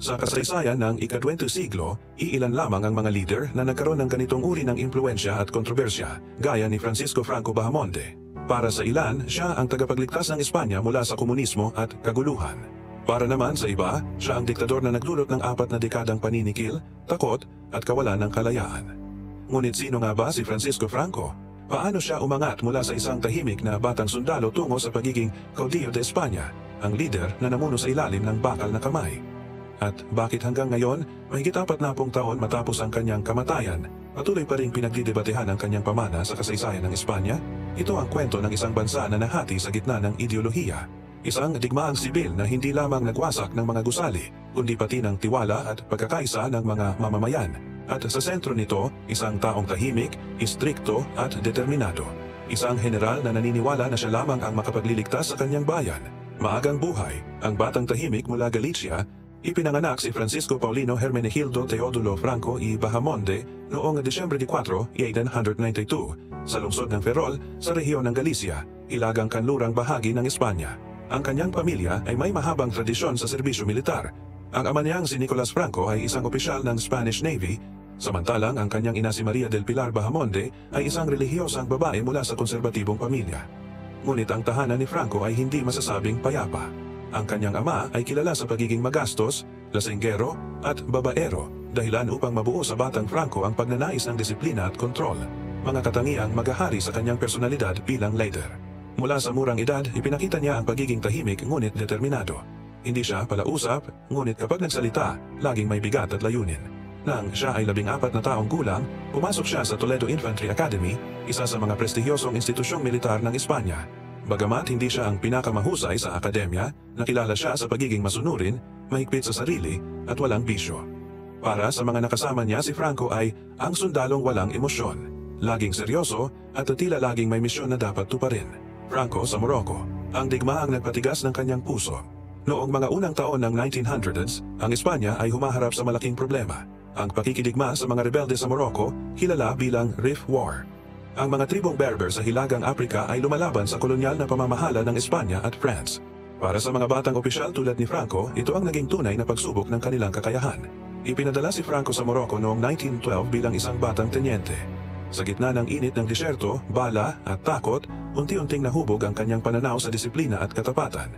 Sa kasaysayan ng ika-20 siglo, iilan lamang ang mga leader na nagkaroon ng ganitong uri ng impluensya at kontrobersya, gaya ni Francisco Franco Bahamonde. Para sa ilan, siya ang tagapagligtas ng Espanya mula sa komunismo at kaguluhan. Para naman sa iba, siya ang diktador na nagdulot ng 4 na dekadang paninikil, takot, at kawalan ng kalayaan. Ngunit sino nga ba si Francisco Franco? Paano siya umangat mula sa isang tahimik na batang sundalo tungo sa pagiging Caudillo de España, ang leader na namuno sa ilalim ng bakal na kamay? At bakit hanggang ngayon, mahigit 40 taon matapos ang kanyang kamatayan, patuloy pa rin pinagdidebatehan ang kanyang pamana sa kasaysayan ng Espanya? Ito ang kwento ng isang bansa na nahati sa gitna ng ideolohiya. Isang digmaang sibil na hindi lamang nagwasak ng mga gusali, kundi pati ng tiwala at pagkakaisa ng mga mamamayan. At sa sentro nito, isang taong tahimik, istrikto at determinado. Isang general na naniniwala na siya lamang ang makapagliligtas sa kanyang bayan. Maagang buhay, ang batang tahimik mula Galicia, ipinanganak si Francisco Paulino Hermenegildo Teodulo Franco y Bahamonde noong Disyembre 4, 1892 sa lungsod ng Ferrol sa rehiyon ng Galicia, ilagang kanlurang bahagi ng Espanya. Ang kanyang pamilya ay may mahabang tradisyon sa serbisyo militar. Ang ama niyang si Nicolas Franco ay isang opisyal ng Spanish Navy, samantalang ang kanyang ina si Maria del Pilar Bahamonde ay isang relihiyosang babae mula sa konserbatibong pamilya. Ngunit ang tahanan ni Franco ay hindi masasabing payapa. Ang kanyang ama ay kilala sa pagiging magastos, lasenggero at babaero, dahilan upang mabuo sa batang Franco ang pagnanais ng disiplina at kontrol, mga katangiang maghahari sa kanyang personalidad bilang leader. Mula sa murang edad, ipinakita niya ang pagiging tahimik ngunit determinado. Hindi siya palausap, ngunit kapag nagsalita, laging may bigat at layunin. Nang siya ay 14 na taong gulang, pumasok siya sa Toledo Infantry Academy, isa sa mga prestihiyosong institusyong militar ng Espanya. Bagamat hindi siya ang pinakamahusay sa akademya, nakilala siya sa pagiging masunurin, mahigpit sa sarili, at walang bisyo. Para sa mga nakasama niya, si Franco ay ang sundalong walang emosyon, laging seryoso at tila laging may misyon na dapat tuparin. Franco sa Morocco, ang digmaang nagpatigas ng kanyang puso. Noong mga unang taon ng 1900s, ang Espanya ay humaharap sa malaking problema. Ang pakikidigma sa mga rebelde sa Morocco, kilala bilang Rif War. Ang mga tribong Berber sa Hilagang Afrika ay lumalaban sa kolonyal na pamamahala ng Espanya at France. Para sa mga batang opisyal tulad ni Franco, ito ang naging tunay na pagsubok ng kanilang kakayahan. Ipinadala si Franco sa Morocco noong 1912 bilang isang batang tenyente. Sa gitna ng init ng disyerto, bala at takot, unti-unting nahubog ang kanyang pananaw sa disiplina at katapatan.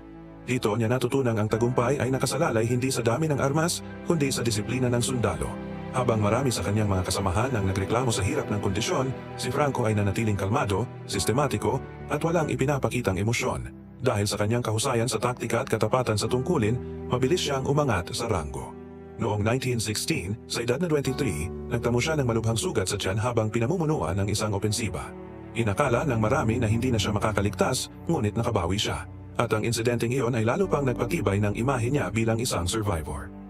Dito niya natutunang ang tagumpay ay nakasalalay hindi sa dami ng armas, kundi sa disiplina ng sundalo. Habang marami sa kanyang mga kasamahan ang nagreklamo sa hirap ng kondisyon, si Franco ay nanatiling kalmado, sistematiko, at walang ipinapakitang emosyon. Dahil sa kanyang kahusayan sa taktika at katapatan sa tungkulin, mabilis siyang umangat sa ranggo. Noong 1916, sa edad na 23, nagtamo siya ng malubhang sugat sa tiyan habang pinamumunuan ng isang opensiba. Inakala ng marami na hindi na siya makakaligtas, ngunit nakabawi siya. At ang insidenteng iyon ay lalo pang nagpatibay ng imahe niya bilang isang survivor.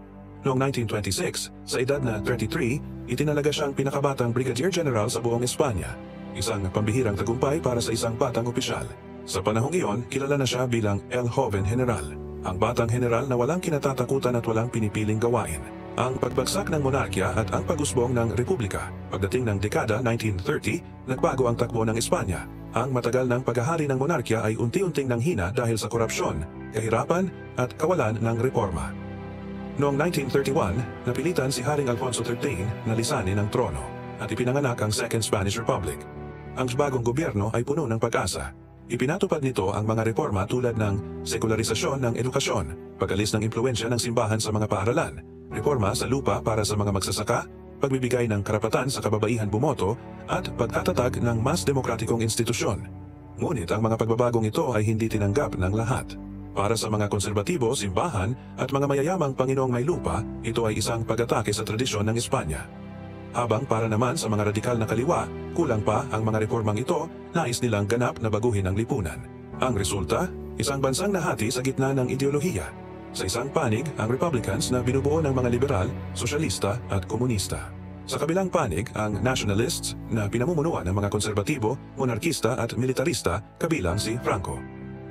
Noong 1926, sa edad na 33, itinalaga siyang pinakabatang Brigadier General sa buong Espanya, isang pambihirang tagumpay para sa isang batang opisyal. Sa panahong iyon, kilala na siya bilang El Joven General, ang batang general na walang kinatatakutan at walang pinipiling gawain. Ang pagbagsak ng monarkya at ang pag-usbong ng republika. Pagdating ng dekada 1930, nagbago ang takbo ng Espanya. Ang matagal ng paghahari ng monarkya ay unti-unting nanghina dahil sa korupsyon, kahirapan at kawalan ng reforma. Noong 1931, napilitan si Haring Alfonso XIII na lisanin ang trono at ipinanganak ang Second Spanish Republic. Ang bagong gobyerno ay puno ng pag-asa. Ipinatupad nito ang mga reforma tulad ng sekularisasyon ng edukasyon, pag-alis ng impluensya ng simbahan sa mga paaralan, reforma sa lupa para sa mga magsasaka, pagbibigay ng karapatan sa kababaihan bumoto, at pagtatatag ng mas demokratikong institusyon. Ngunit ang mga pagbabagong ito ay hindi tinanggap ng lahat. Para sa mga konserbatibo, simbahan, at mga mayayamang Panginoong may lupa, ito ay isang pag-atake sa tradisyon ng Espanya. Habang para naman sa mga radikal na kaliwa, kulang pa ang mga reformang ito, nais nilang ganap na baguhin ang lipunan. Ang resulta, isang bansang nahati sa gitna ng ideolohiya. Sa isang panig, ang Republicans na binubuo ng mga liberal, sosyalista at komunista. Sa kabilang panig, ang nationalists na pinamumunuan ng mga konserbatibo, monarkista at militarista, kabilang si Franco.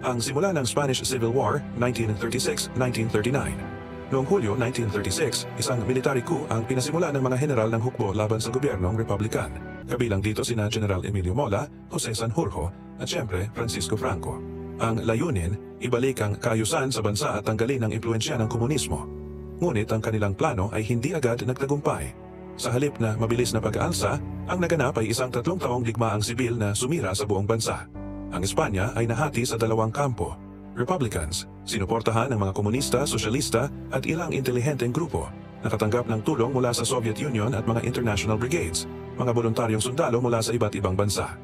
Ang simula ng Spanish Civil War, 1936-1939. Noong Hulyo 1936, isang military coup ang pinasimula ng mga general ng hukbo laban sa gobyernong Republican. Kabilang dito sina General Emilio Mola, Jose Sanjurjo, at siyempre Francisco Franco. Ang layunin, ibalik ang kaayusan sa bansa at tanggalin ang impluensya ng komunismo. ngunit ang kanilang plano ay hindi agad nagtagumpay. Sa halip na mabilis na pag-aalsa, ang naganap ay isang 3 taong digmaang sibil na sumira sa buong bansa. Ang Espanya ay nahati sa 2 kampo. Republicans, sinuportahan ng mga komunista, sosyalista at ilang intelihenteng grupo, nakatanggap ng tulong mula sa Soviet Union at mga international brigades, mga voluntaryong sundalo mula sa iba't ibang bansa.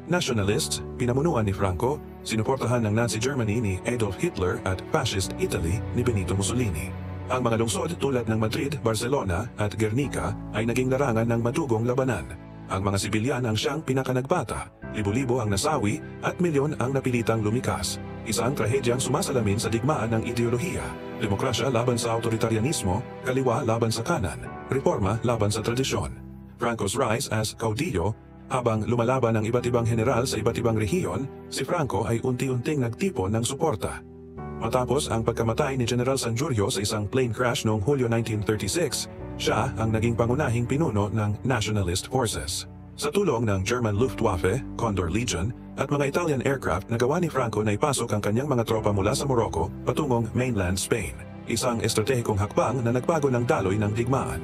Nationalists, pinamunuan ni Franco, sinuportahan ng Nazi Germany ni Adolf Hitler at Fascist Italy ni Benito Mussolini. Ang mga lungsod tulad ng Madrid, Barcelona at Guernica ay naging larangan ng madugong labanan. Ang mga sibilyan ang siyang pinakanagbata, libo-libo ang nasawi at milyon ang napilitang lumikas. Isang trahedyang sumasalamin sa digmaan ng ideolohiya, demokrasya laban sa autoritarianismo, kaliwa laban sa kanan, reforma laban sa tradisyon. Franco's rise as caudillo, habang lumalaban ang iba't ibang general sa iba't ibang rehiyon, si Franco ay unti-unting nagtipon ng suporta. Matapos ang pagkamatay ni General Sanjurjo sa isang plane crash noong Hulyo 1936, siya ang naging pangunahing pinuno ng nationalist forces. Sa tulong ng German Luftwaffe, Condor Legion, at mga Italian aircraft, nagawa ni Franco na ipasok ang kanyang mga tropa mula sa Morocco patungong mainland Spain, isang estratehikong hakbang na nagbago ng daloy ng digmaan.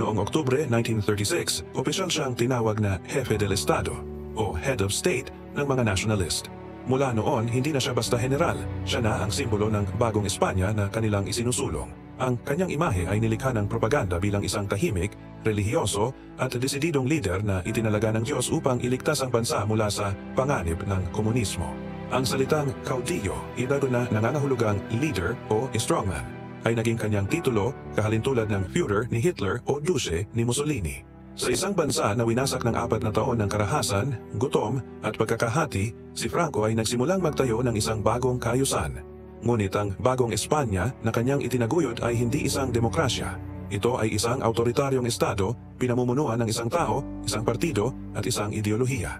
Noong Oktubre 1936, opisyal siyang tinawag na Jefe del Estado o Head of State ng mga nationalist. Mula noon, hindi na siya basta general, siya na ang simbolo ng bagong Espanya na kanilang isinusulong. Ang kanyang imahe ay nilikha ng propaganda bilang isang tahimik, relihiyoso at desididong lider na itinalaga ng Diyos upang iligtas ang bansa mula sa panganib ng komunismo. Ang salitang caudillo, ibago na nangangahulugang leader o strongman, ay naging kanyang titulo kahalintulad ng Führer ni Hitler o Duce ni Mussolini. Sa isang bansa na winasak ng 4 na taon ng karahasan, gutom at pagkakahati, si Franco ay nagsimulang magtayo ng isang bagong kaayusan. Ngunit ang bagong Espanya na kanyang itinaguyod ay hindi isang demokrasya. Ito ay isang autoritaryong estado, pinamumunuan ng isang tao, isang partido at isang ideolohiya.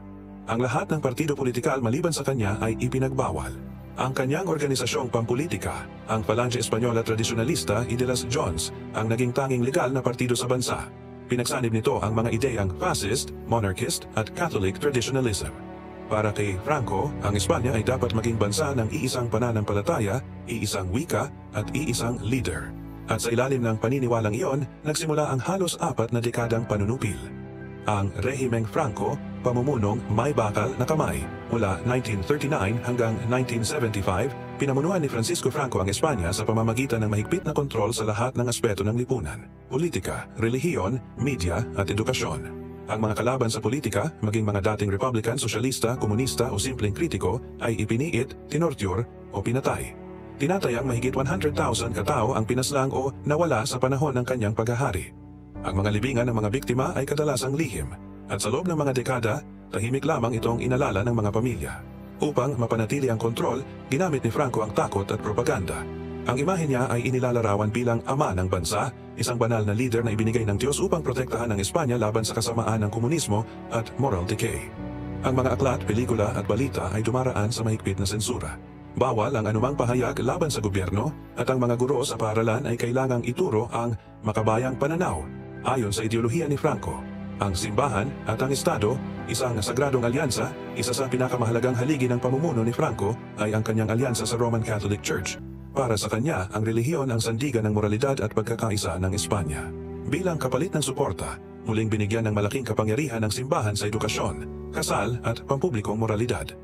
Ang lahat ng partido politikal maliban sa kanya ay ipinagbawal. Ang kanyang organisasyong pampolitika, ang Falange Española Tradicionalista y de las Jones, ang naging tanging legal na partido sa bansa. Pinagsanib nito ang mga ideyang fascist, monarchist at Catholic traditionalism. Para kay Franco, ang Espanya ay dapat maging bansa ng iisang pananampalataya, iisang wika at iisang leader. At sa ilalim ng paniniwalang iyon, nagsimula ang halos 4 na dekadang panunupil. Ang Rehimeng Franco, pamumunong may bakal na kamay. Mula 1939 hanggang 1975, pinamunuan ni Francisco Franco ang Espanya sa pamamagitan ng mahigpit na kontrol sa lahat ng aspeto ng lipunan, politika, relihiyon, media at edukasyon. Ang mga kalaban sa politika, maging mga dating Republican, Sosyalista, Komunista o simpleng kritiko, ay ipiniit, tinorture o pinatay. Tinatayang mahigit 100,000 katao ang pinaslang o nawala sa panahon ng kanyang paghahari. Ang mga libingan ng mga biktima ay kadalasang lihim, at sa loob ng mga dekada, tahimik lamang itong inalala ng mga pamilya. Upang mapanatili ang kontrol, ginamit ni Franco ang takot at propaganda. Ang imahe niya ay inilalarawan bilang ama ng bansa, isang banal na leader na ibinigay ng Diyos upang protektahan ang Espanya laban sa kasamaan ng komunismo at moral decay. Ang mga aklat, pelikula at balita ay dumaraan sa mahigpit na sensura. Bawal ang anumang pahayag laban sa gobyerno at ang mga guro sa paaralan ay kailangang ituro ang makabayang pananaw. Ayon sa ideolohiya ni Franco, ang simbahan at ang Estado, isang sagradong alyansa, isa sa pinakamahalagang haligi ng pamumuno ni Franco ay ang kanyang alyansa sa Roman Catholic Church. Para sa kanya, ang relihiyon ang sandigan ng moralidad at pagkakaisa ng Espanya. Bilang kapalit ng suporta, muling binigyan ng malaking kapangyarihan ng simbahan sa edukasyon, kasal at pampublikong moralidad.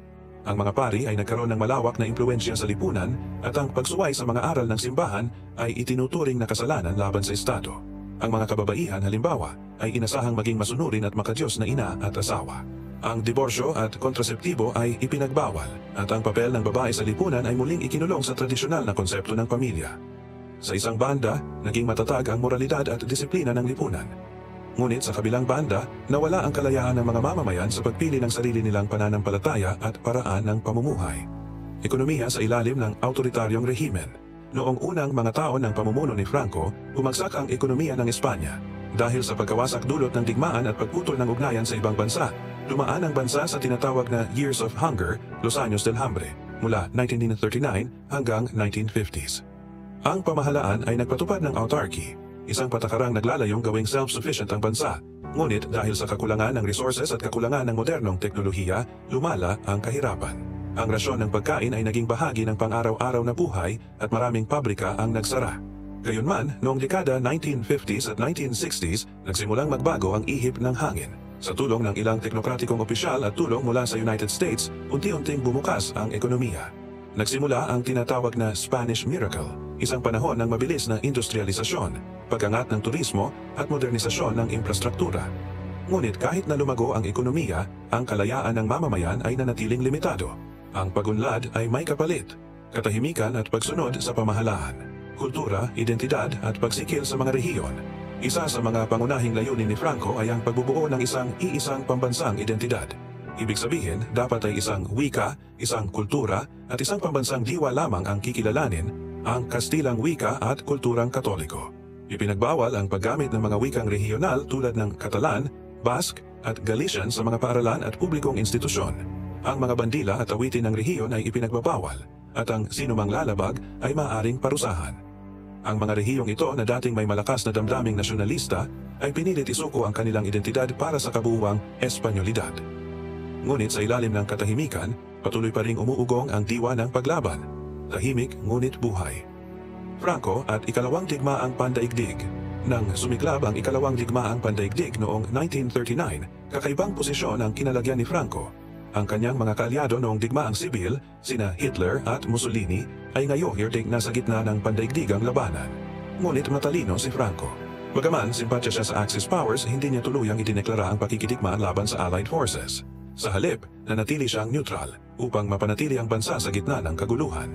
Ang mga pari ay nagkaroon ng malawak na impluensya sa lipunan at ang pagsuway sa mga aral ng simbahan ay itinuturing na kasalanan laban sa Estado. Ang mga kababaihan halimbawa ay inasahang maging masunurin at makadiyos na ina at asawa. Ang diborsyo at kontraseptibo ay ipinagbawal at ang papel ng babae sa lipunan ay muling ikinulong sa tradisyonal na konsepto ng pamilya. Sa isang banda, naging matatag ang moralidad at disiplina ng lipunan. Ngunit sa kabilang banda, nawala ang kalayaan ng mga mamamayan sa pagpili ng sarili nilang pananampalataya at paraan ng pamumuhay. Ekonomiya sa ilalim ng autoritaryong rehimen. Noong unang mga taon ng pamumuno ni Franco, bumagsak ang ekonomiya ng Espanya. Dahil sa pagkawasak dulot ng digmaan at pagputol ng ugnayan sa ibang bansa, dumaan ang bansa sa tinatawag na Years of Hunger, Los Años del Hambre, mula 1939 hanggang 1950s. Ang pamahalaan ay nagpatupad ng autarky, isang patakarang naglalayong gawing self-sufficient ang bansa. Ngunit dahil sa kakulangan ng resources at kakulangan ng modernong teknolohiya, lumala ang kahirapan. Ang rasyon ng pagkain ay naging bahagi ng pang-araw-araw na buhay at maraming pabrika ang nagsara. Gayunman, noong dekada 1950s at 1960s, nagsimulang magbago ang ihip ng hangin. Sa tulong ng ilang teknokratikong opisyal at tulong mula sa United States, unti-unting bumukas ang ekonomiya. Nagsimula ang tinatawag na Spanish Miracle, isang panahon ng mabilis na industrialisasyon, pag-angat ng turismo at modernisasyon ng infrastruktura. Ngunit kahit na lumago ang ekonomiya, ang kalayaan ng mamamayan ay nanatiling limitado. Ang pagunlad ay may kapalit, katahimikan at pagsunod sa pamahalaan, kultura, identidad at pagsikil sa mga rehiyon. Isa sa mga pangunahing layunin ni Franco ay ang pagbubuo ng iisang pambansang identidad. Ibig sabihin, dapat ay isang wika, isang kultura at isang pambansang diwa lamang ang kikilalanin, ang Kastilang wika at kulturang Katoliko. Ipinagbawal ang paggamit ng mga wikang rehiyonal tulad ng Catalan, Basque at Galician sa mga paaralan at publikong institusyon. Ang mga bandila at awitin ng rehiyon ay ipinagbabawal at ang sinumang lalabag ay maaaring parusahan. Ang mga rehiyong ito na dating may malakas na damdaming nasyonalista ay pinilit isuko ang kanilang identidad para sa kabuuang Espanyolidad. Ngunit sa ilalim ng katahimikan, patuloy pa ring umuugong ang diwa ng paglaban. Tahimik ngunit buhay. Franco at ikalawang digmaang pandaigdig. Nang sumiklab ang ikalawang digmaang pandaigdig noong 1939, kakaibang posisyon ang kinalagyan ni Franco. Ang kanyang mga kaalyado noong digmaang sibil, sina Hitler at Mussolini, ay ngayon nasa gitna ng pandaigdigang labanan. Ngunit matalino si Franco. Bagaman simpatya siya sa Axis powers, hindi niya tuluyang idineklara ang pakikidigma laban sa Allied forces. Sa halip, nanatili siyang neutral upang mapanatili ang bansa sa gitna ng kaguluhan.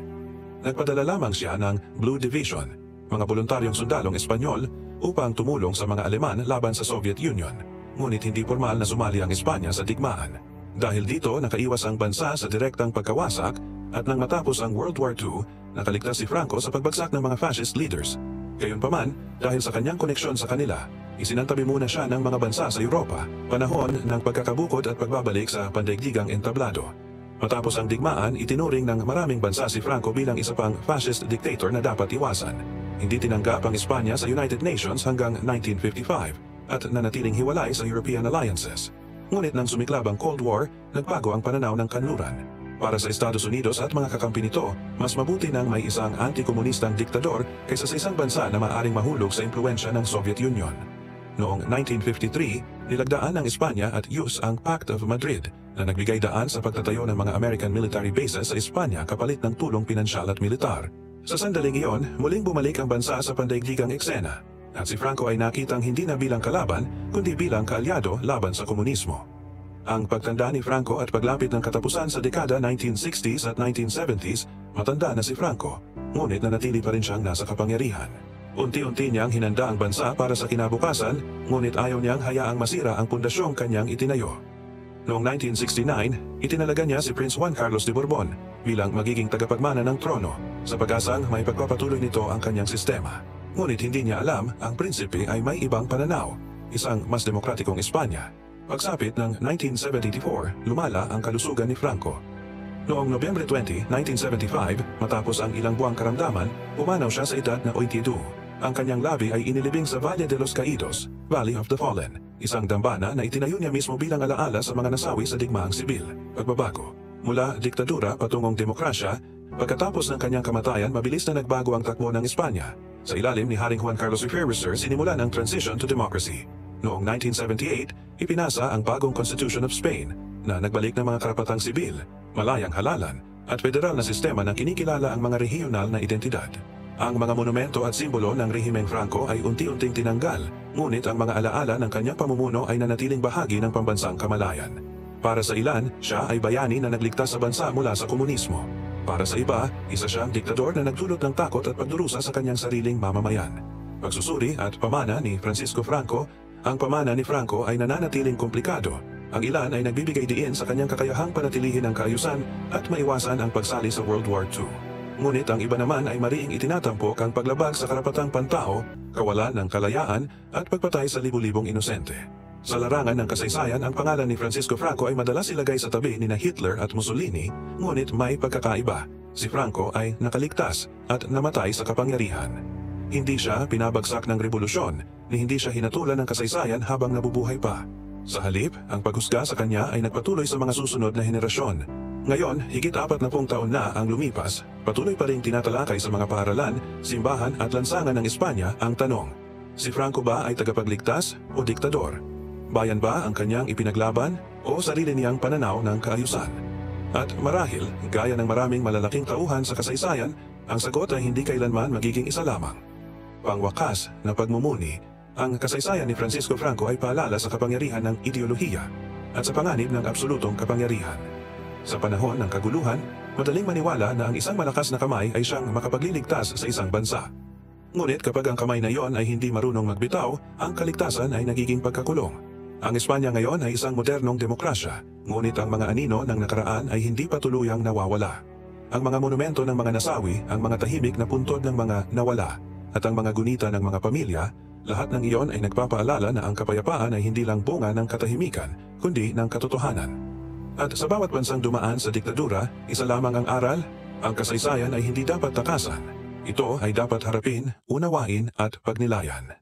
Nagpadala lamang siya ng Blue Division, mga voluntaryong sundalong Espanyol, upang tumulong sa mga Aleman laban sa Soviet Union. Ngunit hindi formal na sumali ang Espanya sa digmaan. Dahil dito, nakaiwas ang bansa sa direktang pagkawasak at nang matapos ang World War II, nakaligtas si Franco sa pagbagsak ng mga fascist leaders. Gayunpaman, dahil sa kanyang koneksyon sa kanila, isinantabi muna siya ng mga bansa sa Europa, panahon ng pagkakabukod at pagbabalik sa pandaigdigang entablado. Matapos ang digmaan, itinuring ng maraming bansa si Franco bilang isa pang fascist dictator na dapat iwasan. Hindi tinanggap ang Espanya sa United Nations hanggang 1955 at nanatiling hiwalay sa European alliances. Ngunit nang sumiklab ang Cold War, nagbago ang pananaw ng kanluran. Para sa Estados Unidos at mga kakampi nito, mas mabuti nang may isang anti-komunistang diktador kaysa sa isang bansa na maaaring mahulog sa impluensya ng Soviet Union. Noong 1953, nilagdaan ng Espanya at US ang Pact of Madrid na nagbigay daan sa pagtatayo ng mga American military bases sa Espanya kapalit ng tulong pinansyal at militar. Sa sandaling iyon, muling bumalik ang bansa sa pandaigdigang eksena. At si Franco ay nakitang hindi na bilang kalaban, kundi bilang kaalyado laban sa komunismo. Ang pagtanda ni Franco at paglapit ng katapusan sa dekada 1960s at 1970s, matanda na si Franco, ngunit nanatili pa rin siyang nasa kapangyarihan. Unti-unti niyang hinanda ang bansa para sa kinabukasan, ngunit ayaw niyang hayaang masira ang pundasyong kanyang itinayo. Noong 1969, itinalaga niya si Prince Juan Carlos de Borbon bilang magiging tagapagmana ng trono, sa pag-asang may pagpapatuloy nito ang kanyang sistema. Ngunit hindi niya alam, ang prinsipe ay may ibang pananaw, isang mas demokratikong Espanya. Pagsapit ng 1974, lumala ang kalusugan ni Franco. Noong Nobyembre 20, 1975, matapos ang ilang buwang karamdaman, pumanaw siya sa edad na 82. Ang kanyang labi ay inilibing sa Valle de los Caídos, Valley of the Fallen, isang dambana na itinayo niya mismo bilang alaala sa mga nasawi sa digmaang sibil. Pagbabago mula diktadura patungong demokrasya, pagkatapos ng kanyang kamatayan, mabilis na nagbago ang takbo ng Espanya. Sa ilalim ni Haring Juan Carlos I, sinimulan ang transition to democracy. Noong 1978, ipinasa ang bagong Constitution of Spain na nagbalik ng mga karapatang sibil, malayang halalan at federal na sistema na kinikilala ang mga rehiyonal na identidad. Ang mga monumento at simbolo ng rehimeng Franco ay unti-unting tinanggal, ngunit ang mga alaala ng kanyang pamumuno ay nanatiling bahagi ng pambansang kamalayan. Para sa ilan, siya ay bayani na nagligtas sa bansa mula sa komunismo. Para sa iba, isa siyang diktador na nagdulot ng takot at pagdurusa sa kanyang sariling mamamayan. Pagsusuri at pamana ni Francisco Franco, ang pamana ni Franco ay nananatiling komplikado. Ang ilan ay nagbibigay diin sa kanyang kakayahang panatilihin ang kaayusan at maiwasan ang pagsali sa World War II. Ngunit ang iba naman ay mariing itinatampok ang paglabag sa karapatang pantao, kawalan ng kalayaan at pagpatay sa libu-libong inosente. Sa larangan ng kasaysayan, ang pangalan ni Francisco Franco ay madalas ilagay sa tabi ni Hitler at Mussolini, ngunit may pagkakaiba. Si Franco ay nakaligtas at namatay sa kapangyarihan. Hindi siya pinabagsak ng revolusyon, ni hindi siya hinatulan ng kasaysayan habang nabubuhay pa. Sa halip, ang paghusga sa kanya ay nagpatuloy sa mga susunod na henerasyon. Ngayon, higit 40 taon na ang lumipas, patuloy pa rin tinatalakay sa mga paaralan, simbahan at lansangan ng Espanya ang tanong, si Franco ba ay tagapagligtas o diktador? Bayan ba ang kanyang ipinaglaban o sarili niyang pananaw ng kaayusan? At marahil, gaya ng maraming malalaking tauhan sa kasaysayan, ang sagot ay hindi kailanman magiging isa lamang. Pangwakas na pagmumuni, ang kasaysayan ni Francisco Franco ay paalala sa kapangyarihan ng ideolohiya at sa panganib ng absolutong kapangyarihan. Sa panahon ng kaguluhan, madaling maniwala na ang isang malakas na kamay ay siyang makapagliligtas sa isang bansa. Ngunit kapag ang kamay na iyon ay hindi marunong magbitaw, ang kaligtasan ay nagiging pagkakulong. Ang Espanya ngayon ay isang modernong demokrasya, ngunit ang mga anino ng nakaraan ay hindi pa tuluyang nawawala. Ang mga monumento ng mga nasawi, ang mga tahimik na puntod ng mga nawala, at ang mga gunita ng mga pamilya, lahat ng iyon ay nagpapaalala na ang kapayapaan ay hindi lang bunga ng katahimikan, kundi ng katotohanan. At sa bawat bansang dumaan sa diktadura, isa lamang ang aral, ang kasaysayan ay hindi dapat takasan. Ito ay dapat harapin, unawain at pagnilayan.